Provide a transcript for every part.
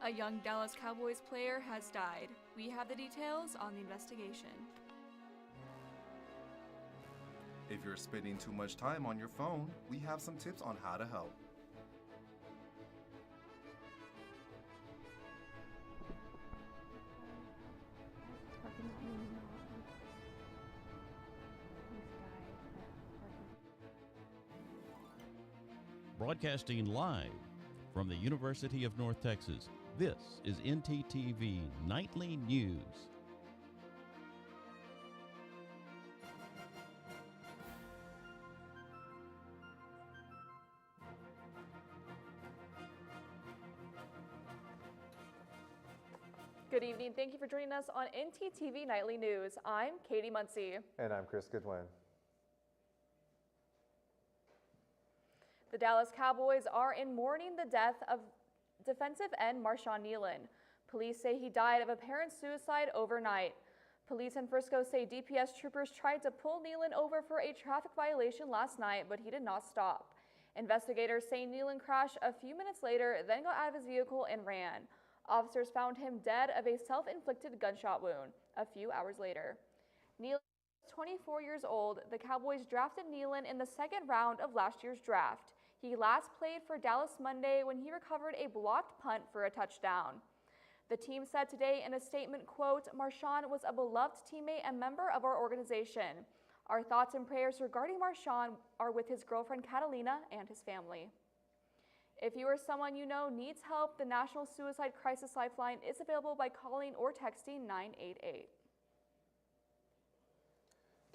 A young Dallas Cowboys player has died. We have the details on the investigation. If you're spending too much time on your phone, we have some tips on how to help. Broadcasting live from the University of North Texas, this is NTTV Nightly News. Good evening. Thank you for joining us on NTTV Nightly News. I'm Katie Muncie. And I'm Chris Goodwin. The Dallas Cowboys are in mourning the death of defensive end Marshawn Kneeland. Police say he died of apparent suicide overnight. Police in Frisco say DPS troopers tried to pull Kneeland over for a traffic violation last night, but he did not stop. Investigators say Kneeland crashed a few minutes later, then got out of his vehicle and ran. Officers found him dead of a self-inflicted gunshot wound a few hours later. Kneeland is 24 years old. The Cowboys drafted Kneeland in the second round of last year's draft. He last played for Dallas Monday when he recovered a blocked punt for a touchdown. The team said today in a statement, quote, "Marshawn was a beloved teammate and member of our organization. Our thoughts and prayers regarding Marshawn are with his girlfriend Catalina and his family." If you or someone you know needs help, the National Suicide Crisis Lifeline is available by calling or texting 988.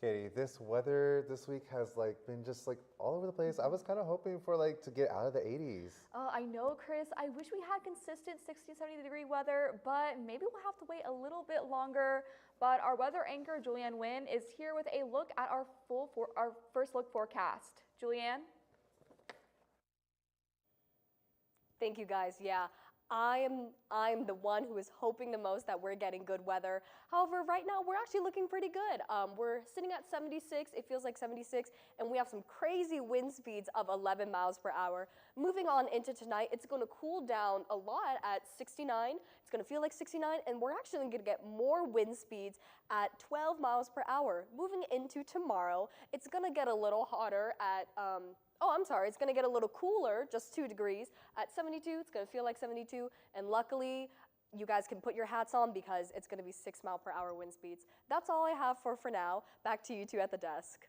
Katie, this weather this week has been just all over the place. I was kind of hoping for to get out of the 80s. I know, Chris. I wish we had consistent 60, 70 degree weather, but maybe we'll have to wait a little bit longer. But our weather anchor, Julianne Wynn, is here with a look at our first look forecast. Julianne? Thank you, guys. Yeah, I'm the one who is hoping the most that we're getting good weather. However, right now we're actually looking pretty good. We're sitting at 76. It feels like 76, and we have some crazy wind speeds of 11 miles per hour. Moving on into tonight, it's going to cool down a lot at 69. It's going to feel like 69, and we're actually going to get more wind speeds at 12 miles per hour. Moving into tomorrow, it's going to get a little hotter at it's going to get a little cooler, just 2 degrees. At 72, it's going to feel like 72. And luckily, you guys can put your hats on because it's going to be 6 mile per hour wind speeds. That's all I have for now. Back to you two at the desk.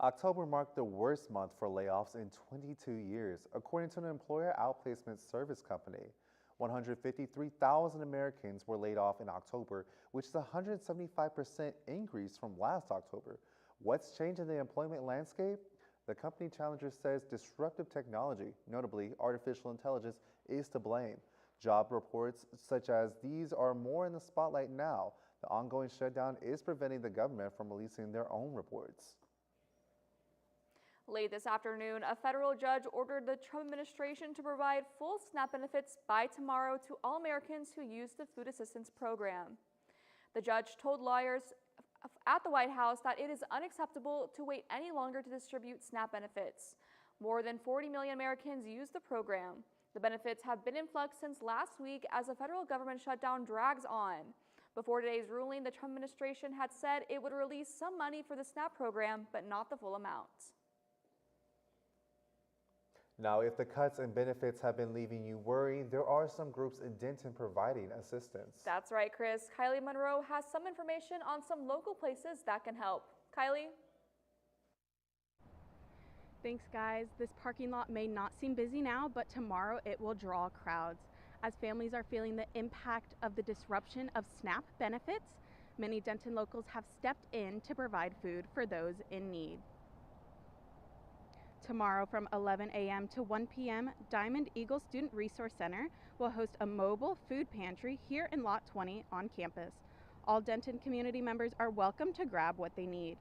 October marked the worst month for layoffs in 22 years, according to an employer outplacement service company. 153,000 Americans were laid off in October, which is a 175% increase from last October. What's changed in the employment landscape? The company Challenger says disruptive technology, notably artificial intelligence, is to blame. Job reports such as these are more in the spotlight now. The ongoing shutdown is preventing the government from releasing their own reports. Late this afternoon, a federal judge ordered the Trump administration to provide full SNAP benefits by tomorrow to all Americans who use the food assistance program. The judge told lawyers at the White House that it is unacceptable to wait any longer to distribute SNAP benefits. More than 40 million Americans use the program. The benefits have been in flux since last week as the federal government shutdown drags on. Before today's ruling, the Trump administration had said it would release some money for the SNAP program, but not the full amount. Now, if the cuts and benefits have been leaving you worried, there are some groups in Denton providing assistance. That's right, Chris. Kylie Monroe has some information on some local places that can help. Kylie? Thanks, guys. This parking lot may not seem busy now, but tomorrow it will draw crowds. As families are feeling the impact of the disruption of SNAP benefits, many Denton locals have stepped in to provide food for those in need. Tomorrow from 11 a.m. to 1 p.m., Diamond Eagle Student Resource Center will host a mobile food pantry here in Lot 20 on campus. All Denton community members are welcome to grab what they need.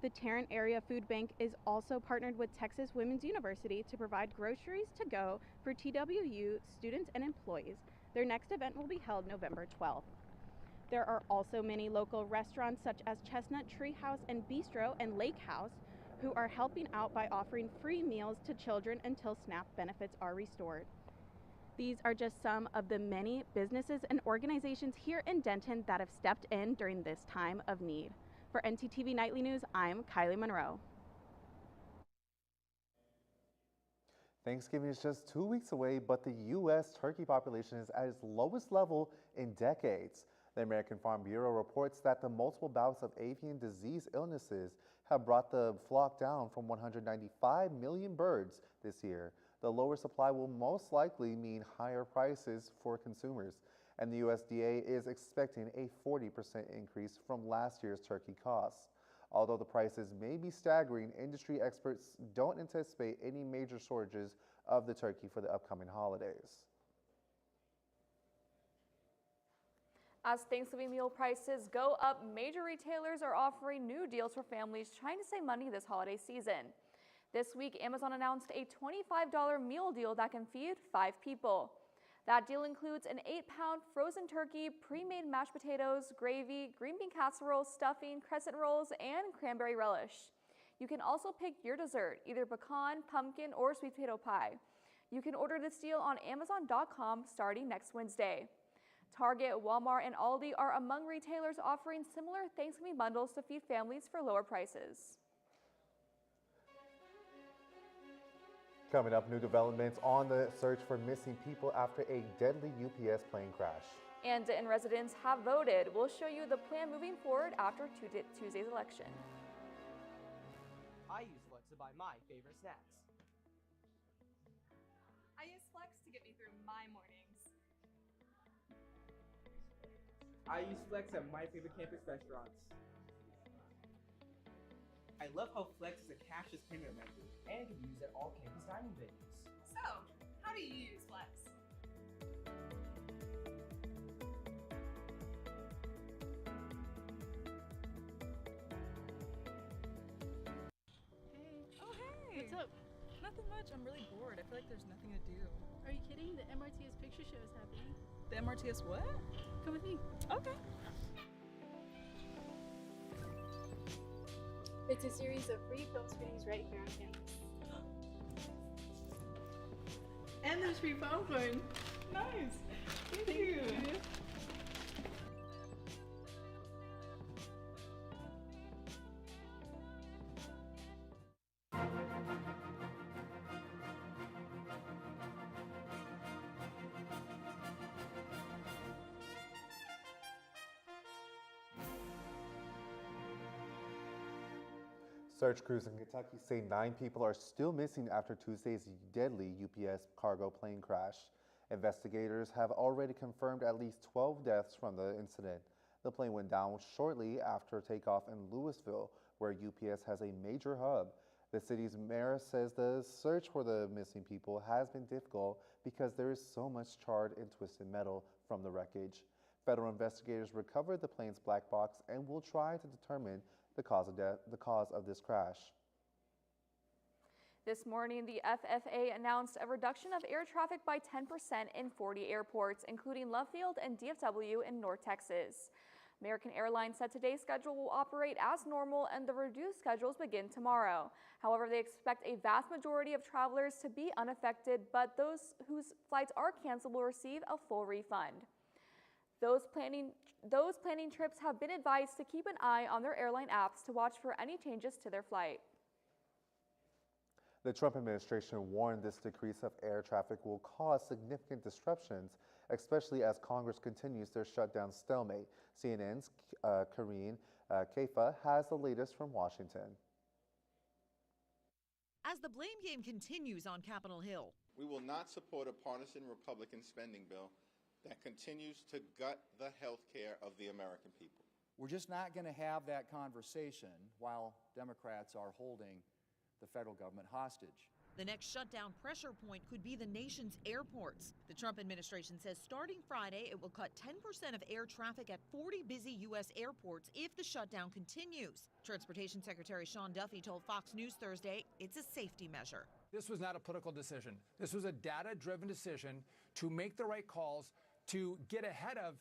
The Tarrant Area Food Bank is also partnered with Texas Women's University to provide groceries to go for TWU students and employees. Their next event will be held November 12th. There are also many local restaurants such as Chestnut Tree House and Bistro and Lake House who are helping out by offering free meals to children until SNAP benefits are restored. These are just some of the many businesses and organizations here in Denton that have stepped in during this time of need. For NTTV Nightly News, I'm Kylie Monroe. Thanksgiving is just 2 weeks away, but the U.S. turkey population is at its lowest level in decades. The American Farm Bureau reports that the multiple bouts of avian disease illnesses have brought the flock down from 195 million birds this year. The lower supply will most likely mean higher prices for consumers, and the USDA is expecting a 40% increase from last year's turkey costs. Although the prices may be staggering, industry experts don't anticipate any major shortages of the turkey for the upcoming holidays. As Thanksgiving meal prices go up, major retailers are offering new deals for families trying to save money this holiday season. This week, Amazon announced a $25 meal deal that can feed 5 people. That deal includes an 8-pound frozen turkey, pre-made mashed potatoes, gravy, green bean casserole, stuffing, crescent rolls, and cranberry relish. You can also pick your dessert, either pecan, pumpkin, or sweet potato pie. You can order this deal on Amazon.com starting next Wednesday. Target, Walmart, and Aldi are among retailers offering similar Thanksgiving bundles to feed families for lower prices. Coming up, new developments on the search for missing people after a deadly UPS plane crash. And Denton residents have voted. We'll show you the plan moving forward after Tuesday's election. I use Flex to buy my favorite snacks. I use Flex to get me through my mornings. I use Flex at my favorite campus restaurants. I love how Flex is a cashless payment method and can be used at all campus dining venues. So, how do you use Flex? Oh, hey! What's up? Nothing much. I'm really bored. I feel like there's nothing to do. Are you kidding? The MRTS picture show is happening. The MRTS what? Come with me. Okay. It's a series of free film screenings right here on campus. And there's free popcorn. Nice. Thank you. Search crews in Kentucky say 9 people are still missing after Tuesday's deadly UPS cargo plane crash. Investigators have already confirmed at least 12 deaths from the incident. The plane went down shortly after takeoff in Louisville, where UPS has a major hub. The city's mayor says the search for the missing people has been difficult because there is so much charred and twisted metal from the wreckage. Federal investigators recovered the plane's black box and will try to determine the cause of this crash. This morning, the FFA announced a reduction of air traffic by 10% in 40 airports, including Love Field and DFW in North Texas. American Airlines said today's schedule will operate as normal and the reduced schedules begin tomorrow. However, they expect a vast majority of travelers to be unaffected, but those whose flights are canceled will receive a full refund. Those planning trips have been advised to keep an eye on their airline apps to watch for any changes to their flight. The Trump administration warned this decrease of air traffic will cause significant disruptions, especially as Congress continues their shutdown stalemate. CNN's Karine Kaifa has the latest from Washington. As the blame game continues on Capitol Hill, we will not support a partisan Republican spending bill that continues to gut the health care of the American people. We're just not going to have that conversation while Democrats are holding the federal government hostage. The next shutdown pressure point could be the nation's airports. The Trump administration says starting Friday, it will cut 10% of air traffic at 40 busy U.S. airports if the shutdown continues. Transportation Secretary Sean Duffy told Fox News Thursday it's a safety measure. This was not a political decision. This was a data-driven decision to make the right calls, to get ahead of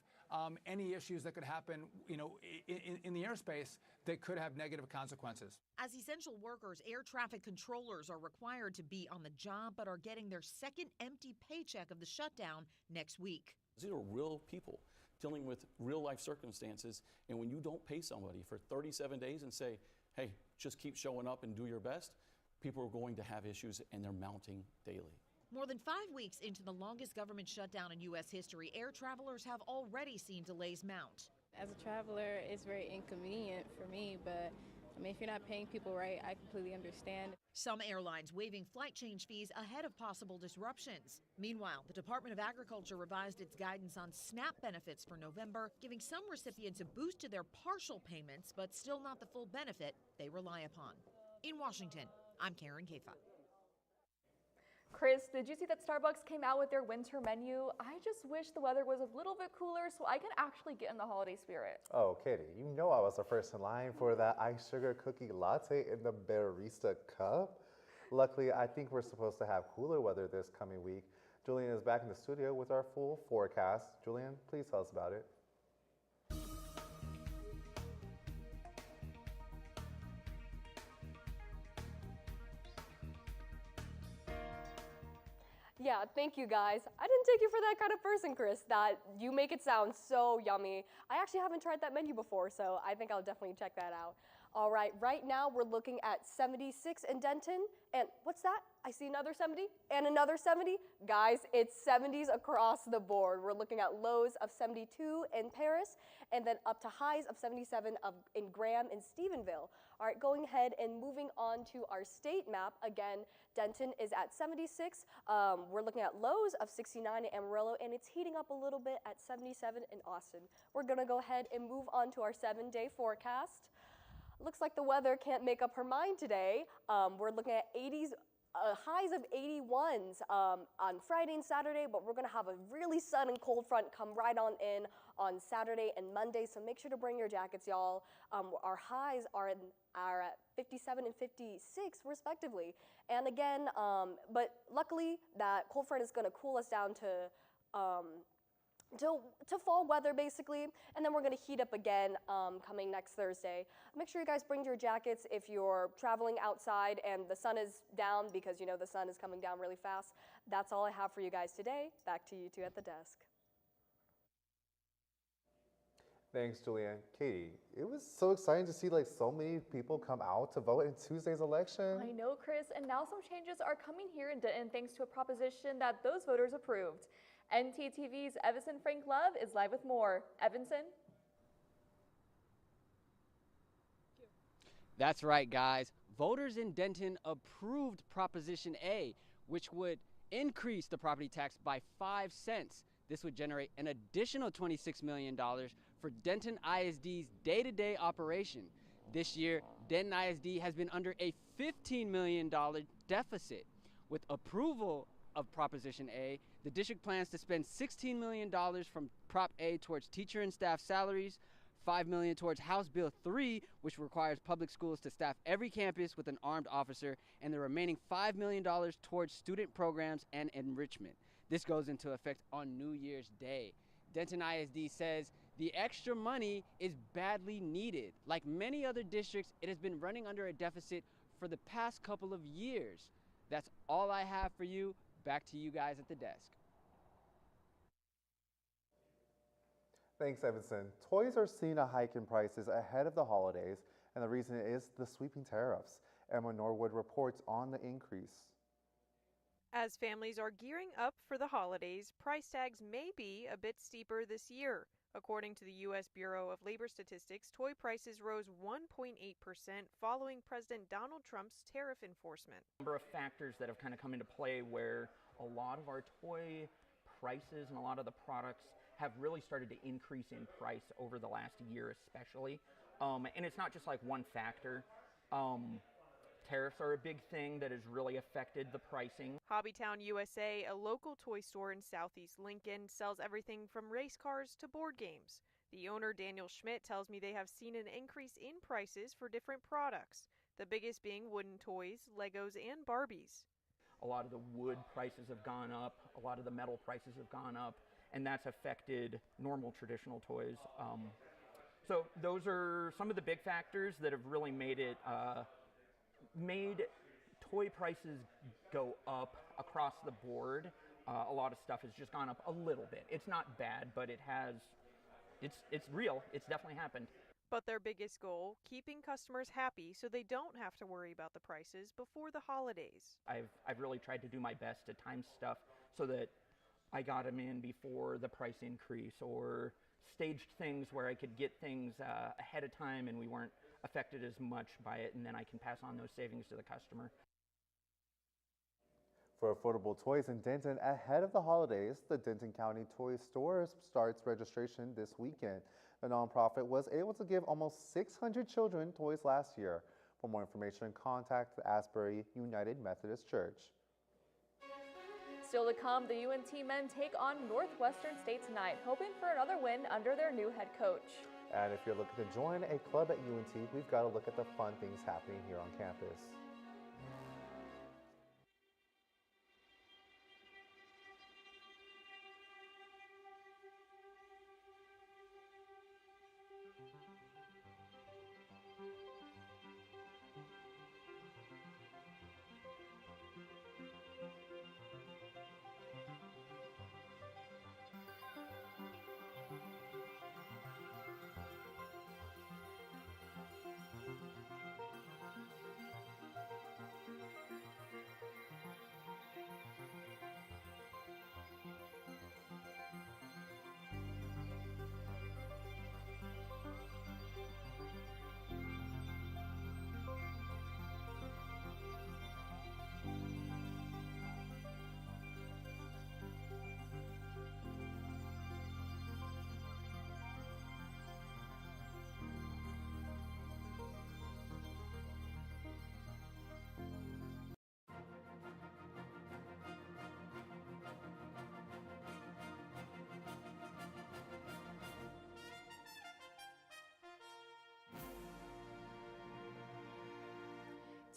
any issues that could happen, in the airspace that could have negative consequences. As essential workers, air traffic controllers are required to be on the job but are getting their second empty paycheck of the shutdown next week. These are real people dealing with real life circumstances, and when you don't pay somebody for 37 days and say, hey, just keep showing up and do your best, people are going to have issues, and they're mounting daily. More than 5 weeks into the longest government shutdown in U.S. history, air travelers have already seen delays mount. As a traveler, it's very inconvenient for me, but if you're not paying people right, I completely understand. Some airlines waiving flight change fees ahead of possible disruptions. Meanwhile, the Department of Agriculture revised its guidance on SNAP benefits for November, giving some recipients a boost to their partial payments, but still not the full benefit they rely upon. In Washington, I'm Karen Kafa. Chris, did you see that Starbucks came out with their winter menu? I just wish the weather was a little bit cooler so I can actually get in the holiday spirit. Oh, Katie, you know I was the first in line for that iced sugar cookie latte in the barista cup. Luckily, I think we're supposed to have cooler weather this coming week. Julian is back in the studio with our full forecast. Julian, please tell us about it. Yeah, thank you guys. I didn't take you for that kind of person, Chris, that you make it sound so yummy. I actually haven't tried that menu before, so I think I'll definitely check that out. All right, right now we're looking at 76 in Denton, and what's that? I see another 70 and another 70. Guys, it's 70s across the board. We're looking at lows of 72 in Paris, and then up to highs of 77 in Graham and Stephenville. All right, going ahead and moving on to our state map. Again, Denton is at 76. We're looking at lows of 69 in Amarillo, and it's heating up a little bit at 77 in Austin. We're gonna go ahead and move on to our 7-day forecast. Looks like the weather can't make up her mind today. We're looking at 80s, highs of 81s on Friday and Saturday, but we're gonna have a really sun and cold front come right on Saturday and Monday, so make sure to bring your jackets, y'all. Our highs are at 57 and 56 respectively. And again, but luckily that cold front is gonna cool us down to fall weather basically, and then we're going to heat up again coming next Thursday. Make sure you guys bring your jackets if you're traveling outside and the sun is down, because you know the sun is coming down really fast. That's all I have for you guys today. Back to you two at the desk. Thanks, Julianne. Katie, it was so exciting to see so many people come out to vote in Tuesday's election. I know, Chris, and now some changes are coming here in Denton thanks to a proposition that those voters approved. NTTV's Evanson Frank Love is live with more. Evanson? That's right, guys. Voters in Denton approved Proposition A, which would increase the property tax by 5 cents. This would generate an additional $26 million for Denton ISD's day-to-day operation. This year, Denton ISD has been under a $15 million deficit. With approval of Proposition A, the district plans to spend $16 million from Prop A towards teacher and staff salaries, $5 million towards House Bill 3, which requires public schools to staff every campus with an armed officer, and the remaining $5 million towards student programs and enrichment. This goes into effect on New Year's Day. Denton ISD says the extra money is badly needed. Like many other districts, it has been running under a deficit for the past couple of years. That's all I have for you. Back to you guys at the desk. Thanks, Evanson. Toys are seeing a hike in prices ahead of the holidays, and the reason is the sweeping tariffs. Emma Norwood reports on the increase. As families are gearing up for the holidays, price tags may be a bit steeper this year. According to the U.S. Bureau of Labor Statistics, toy prices rose 1.8% following President Donald Trump's tariff enforcement. A number of factors that have kind of come into play where a lot of our toy prices and a lot of the products have really started to increase in price over the last year especially. And it's not just like one factor. Tariffs are a big thing that has really affected the pricing. Hobbytown USA, a local toy store in Southeast Lincoln, sells everything from race cars to board games. The owner, Daniel Schmidt, tells me they have seen an increase in prices for different products, the biggest being wooden toys, Legos, and Barbies. A lot of the wood prices have gone up, a lot of the metal prices have gone up, and that's affected normal traditional toys. So those are some of the big factors that have really made toy prices go up across the board. A lot of stuff has just gone up a little bit. It's not bad, but it's real. It's definitely happened. But their biggest goal, keeping customers happy so they don't have to worry about the prices before the holidays. I've really tried to do my best to time stuff so that I got them in before the price increase, or staged things where I could get things ahead of time and we weren't affected as much by it, and then I can pass on those savings to the customer. For affordable toys in Denton ahead of the holidays, the Denton County Toy Store starts registration this weekend. The nonprofit was able to give almost 600 children toys last year. For more information, contact the Asbury United Methodist Church. Still to come, the UNT men take on Northwestern State tonight, hoping for another win under their new head coach. And if you're looking to join a club at UNT, we've got to look at the fun things happening here on campus.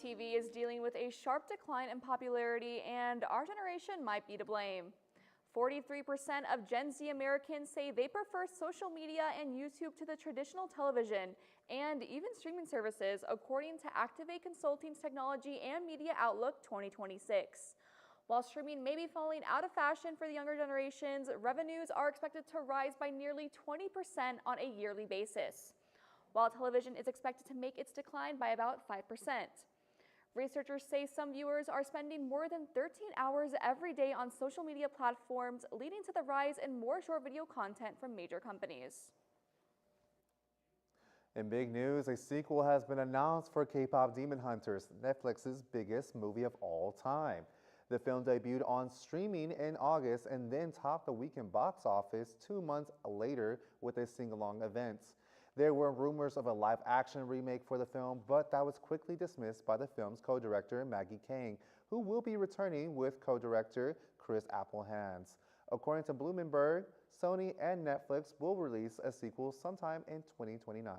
TV is dealing with a sharp decline in popularity, and our generation might be to blame. 43% of Gen Z Americans say they prefer social media and YouTube to the traditional television and even streaming services, according to Activate Consulting's Technology and Media Outlook 2026. While streaming may be falling out of fashion for the younger generations, revenues are expected to rise by nearly 20% on a yearly basis, while television is expected to make its decline by about 5%. Researchers say some viewers are spending more than 13 hours every day on social media platforms, leading to the rise in more short video content from major companies. In big news, a sequel has been announced for K-pop Demon Hunters, Netflix's biggest movie of all time. The film debuted on streaming in August and then topped the weekend box office 2 months later with a sing-along event. There were rumors of a live-action remake for the film, but that was quickly dismissed by the film's co-director Maggie Kang, who will be returning with co-director Chris Applehans. According to Bloomberg, Sony and Netflix will release a sequel sometime in 2029.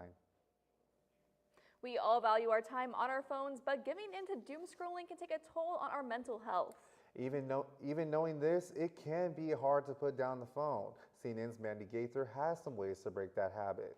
We all value our time on our phones, but giving into doom scrolling can take a toll on our mental health. Even knowing this, it can be hard to put down the phone. CNN's Mandy Gaither has some ways to break that habit.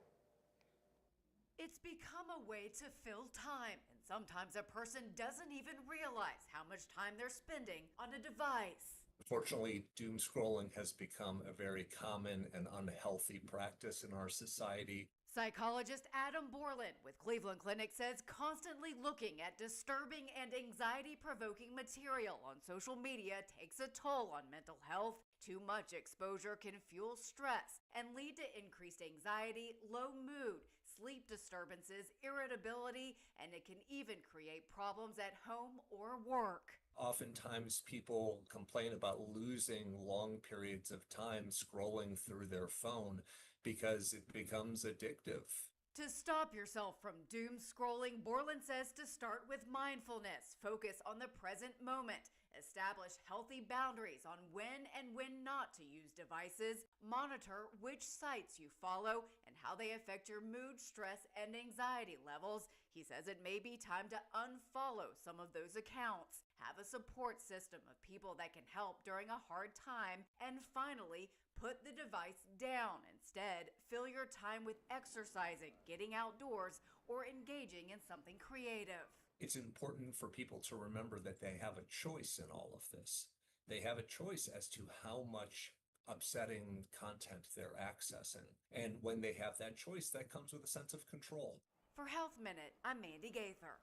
It's become a way to fill time, and sometimes a person doesn't even realize how much time they're spending on a device. Unfortunately, doom scrolling has become a very common and unhealthy practice in our society. Psychologist Adam Borland with Cleveland Clinic says constantly looking at disturbing and anxiety-provoking material on social media takes a toll on mental health. Too much exposure can fuel stress and lead to increased anxiety, low mood, sleep disturbances, irritability, and it can even create problems at home or work. Oftentimes people complain about losing long periods of time scrolling through their phone because it becomes addictive. To stop yourself from doom scrolling, Borland says to start with mindfulness, focus on the present moment, establish healthy boundaries on when and when not to use devices, monitor which sites you follow and how they affect your mood, stress, and anxiety levels. He says it may be time to unfollow some of those accounts, have a support system of people that can help during a hard time, and finally, put the device down. Instead, fill your time with exercising, getting outdoors, or engaging in something creative. It's important for people to remember that they have a choice in all of this. They have a choice as to how much upsetting content they're accessing. And when they have that choice, that comes with a sense of control. For Health Minute, I'm Mandy Gaither.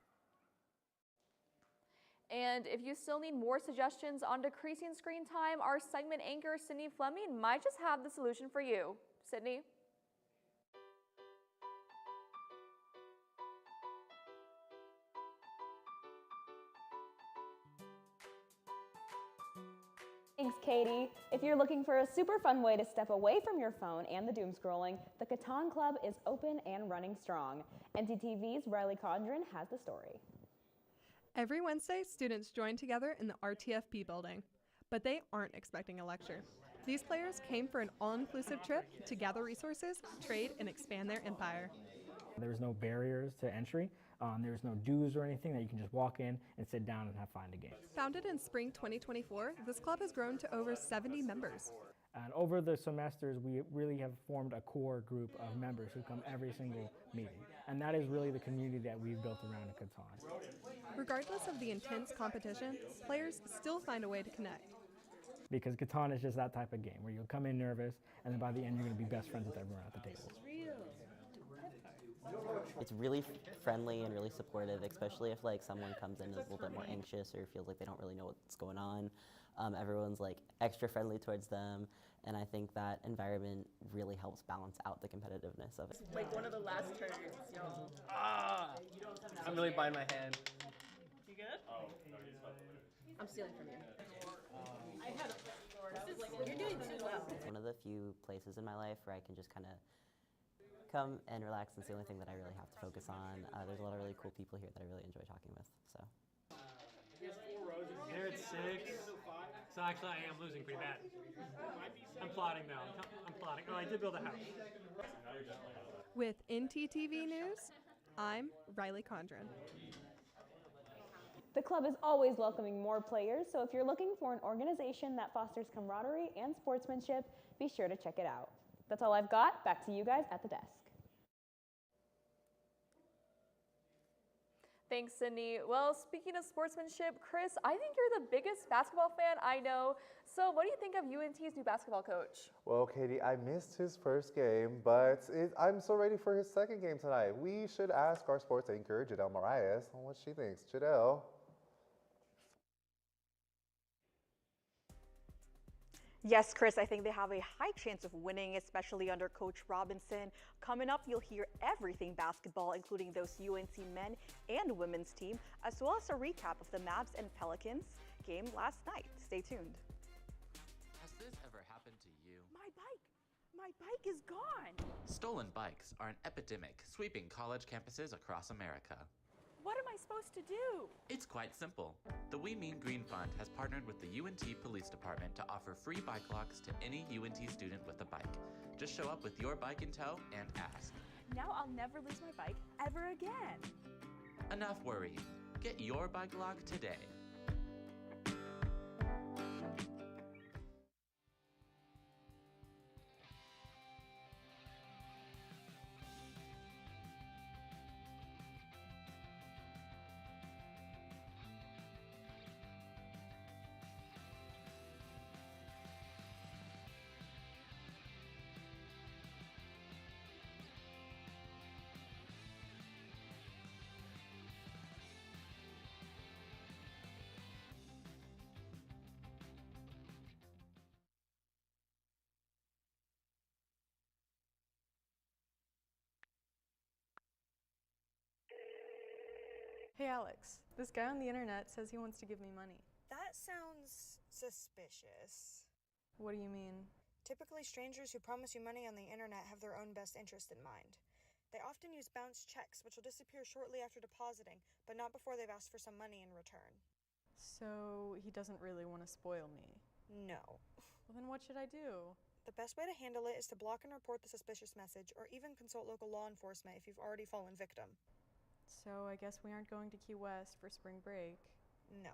And if you still need more suggestions on decreasing screen time, our segment anchor, Sydney Fleming, might just have the solution for you. Sydney? Thanks, Katie. If you're looking for a super fun way to step away from your phone and the doom scrolling, the Catan Club is open and running strong. NTTV's Riley Condren has the story. Every Wednesday, students join together in the RTFP building, but they aren't expecting a lecture. These players came for an all-inclusive trip to gather resources, trade, and expand their empire. There's no barriers to entry. There's no dues or anything that you can just walk in and sit down and have fun in the game. Founded in spring 2024, this club has grown to over 70 members. And over the semesters, we really have formed a core group of members who come every single meeting. And that is really the community that we've built around Catan. Regardless of the intense competition, players still find a way to connect. Because Catan is just that type of game where you'll come in nervous, and then by the end, you're going to be best friends with everyone at the table. It's really friendly and really supportive, especially if someone comes in a little bit more anxious or feels like they don't really know what's going on. Everyone's extra friendly towards them, and I think that environment really helps balance out the competitiveness of it. One of the last turns, I'm really biting my hand. You good? I'm stealing from you. I had you're doing too well. It's one of the few places in my life where I can just kind of come and relax, and it's the only thing that I really have to focus on. There's a lot of really cool people here that I really enjoy talking with. So. They're at 6. So actually I am losing pretty bad. I'm plotting now. I'm plotting. Oh, I did build a house. With NTTV News, I'm Riley Condren. The club is always welcoming more players, so if you're looking for an organization that fosters camaraderie and sportsmanship, be sure to check it out. That's all I've got. Back to you guys at the desk. Thanks, Sydney. Well, speaking of sportsmanship, Chris, I think you're the biggest basketball fan I know. So what do you think of UNT's new basketball coach? Well, Katie, I missed his first game, but I'm so ready for his second game tonight. We should ask our sports anchor, Jadelle Marias, on what she thinks. Jadelle? Yes, Chris, I think they have a high chance of winning, especially under Coach Robinson. Coming up, you'll hear everything basketball, including those UNT men and women's team, as well as a recap of the Mavs and Pelicans game last night. Stay tuned. Has this ever happened to you? My bike is gone. Stolen bikes are an epidemic sweeping college campuses across America. What am I supposed to do? It's quite simple. The We Mean Green Fund has partnered with the UNT Police Department to offer free bike locks to any UNT student with a bike. Just show up with your bike in tow and ask. Now I'll never lose my bike ever again. Enough worrying. Get your bike lock today. Hey Alex, this guy on the internet says he wants to give me money. That sounds suspicious. What do you mean? Typically, strangers who promise you money on the internet have their own best interest in mind. They often use bounced checks, which will disappear shortly after depositing, but not before they've asked for some money in return. So he doesn't really want to spoil me? No. Well, then what should I do? The best way to handle it is to block and report the suspicious message, or even consult local law enforcement if you've already fallen victim. So I guess we aren't going to Key West for spring break. No.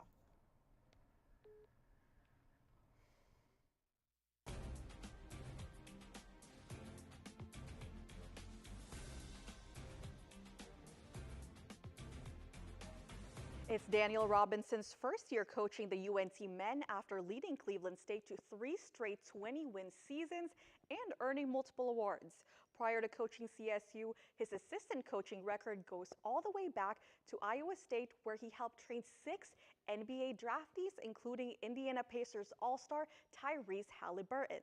It's Daniel Robinson's first year coaching the UNT men after leading Cleveland State to 3 straight 20-win seasons and earning multiple awards. Prior to coaching CSU, his assistant coaching record goes all the way back to Iowa State, where he helped train 6 NBA draftees, including Indiana Pacers All-Star Tyrese Halliburton.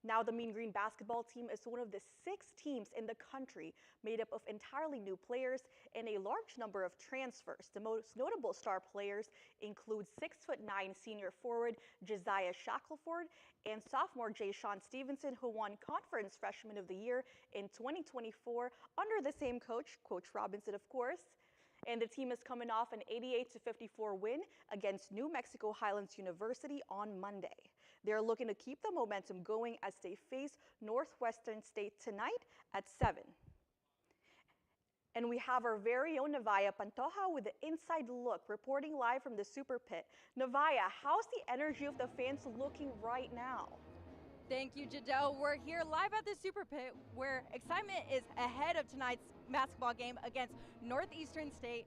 Now the Mean Green basketball team is one of the 6 teams in the country made up of entirely new players and a large number of transfers. The most notable star players include 6'9" senior forward Josiah Shackelford and sophomore Jay-Sean Stevenson, who won Conference Freshman of the Year in 2024 under the same coach, Coach Robinson, of course. And the team is coming off an 88-54 win against New Mexico Highlands University on Monday. They're looking to keep the momentum going as they face Northwestern State tonight at 7. And we have our very own Navaya Pantoja with the inside look, reporting live from the Super Pit. Navaya, how's the energy of the fans looking right now? Thank you, Jadelle. We're here live at the Super Pit, where excitement is ahead of tonight's basketball game against Northwestern State,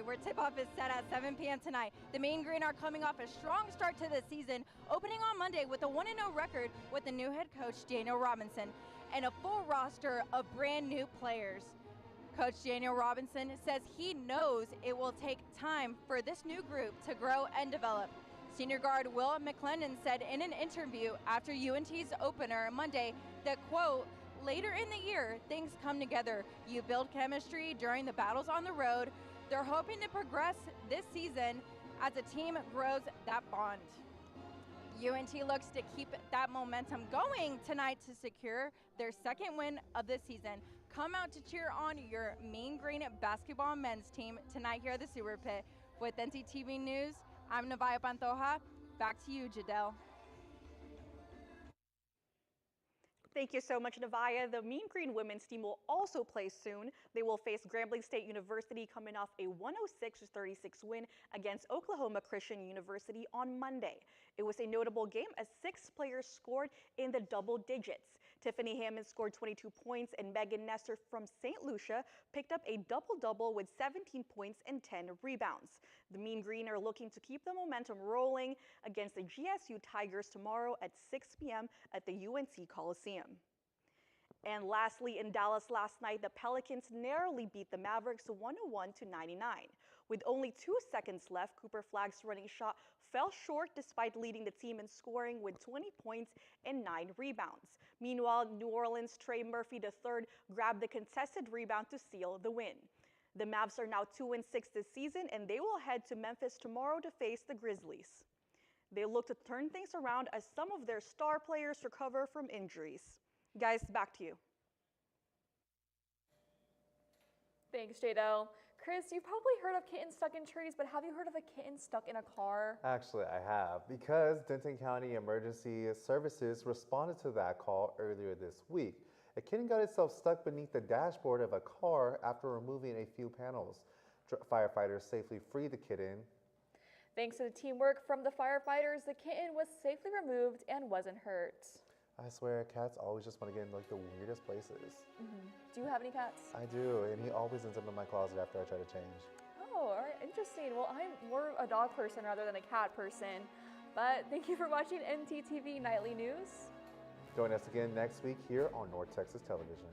where tip-off is set at 7 p.m. tonight. The Mean Green are coming off a strong start to the season, opening on Monday with a 1-0 record with the new head coach, Daniel Robinson, and a full roster of brand new players. Coach Daniel Robinson says he knows it will take time for this new group to grow and develop. Senior guard Will McClendon said in an interview after UNT's opener Monday that, quote, later in the year, things come together. You build chemistry during the battles on the road. They're hoping to progress this season as a team grows that bond. UNT looks to keep that momentum going tonight to secure their second win of the season. Come out to cheer on your Mean Green basketball men's team tonight here at the Super Pit. With NTTV News, I'm Navaya Pantoja. Back to you, Jadelle. Thank you so much, Navaya. The Mean Green women's team will also play soon. They will face Grambling State University coming off a 106-36 win against Oklahoma Christian University on Monday. It was a notable game as 6 players scored in the double digits. Tiffany Hammond scored 22 points and Megan Nestor from St. Lucia picked up a double-double with 17 points and 10 rebounds. The Mean Green are looking to keep the momentum rolling against the GSU Tigers tomorrow at 6 p.m. at the UNC Coliseum. And lastly, in Dallas last night, the Pelicans narrowly beat the Mavericks 101-99. With only 2 seconds left, Cooper Flagg's running shot fell short despite leading the team in scoring with 20 points and 9 rebounds. Meanwhile, New Orleans' Trey Murphy III grabbed the contested rebound to seal the win. The Mavs are now 2-6 this season, and they will head to Memphis tomorrow to face the Grizzlies. They look to turn things around as some of their star players recover from injuries. Guys, back to you. Thanks, Jadelle. Chris, you've probably heard of kittens stuck in trees, but have you heard of a kitten stuck in a car? Actually, I have, because Denton County Emergency Services responded to that call earlier this week. A kitten got itself stuck beneath the dashboard of a car after removing a few panels. Firefighters safely freed the kitten. Thanks to the teamwork from the firefighters, the kitten was safely removed and wasn't hurt. I swear, cats always just want to get in like the weirdest places. Do you have any cats? I do, and he always ends up in my closet after I try to change. Oh, all right, interesting. Well, I'm more a dog person rather than a cat person. But thank you for watching NTTV Nightly News. Join us again next week here on North Texas Television.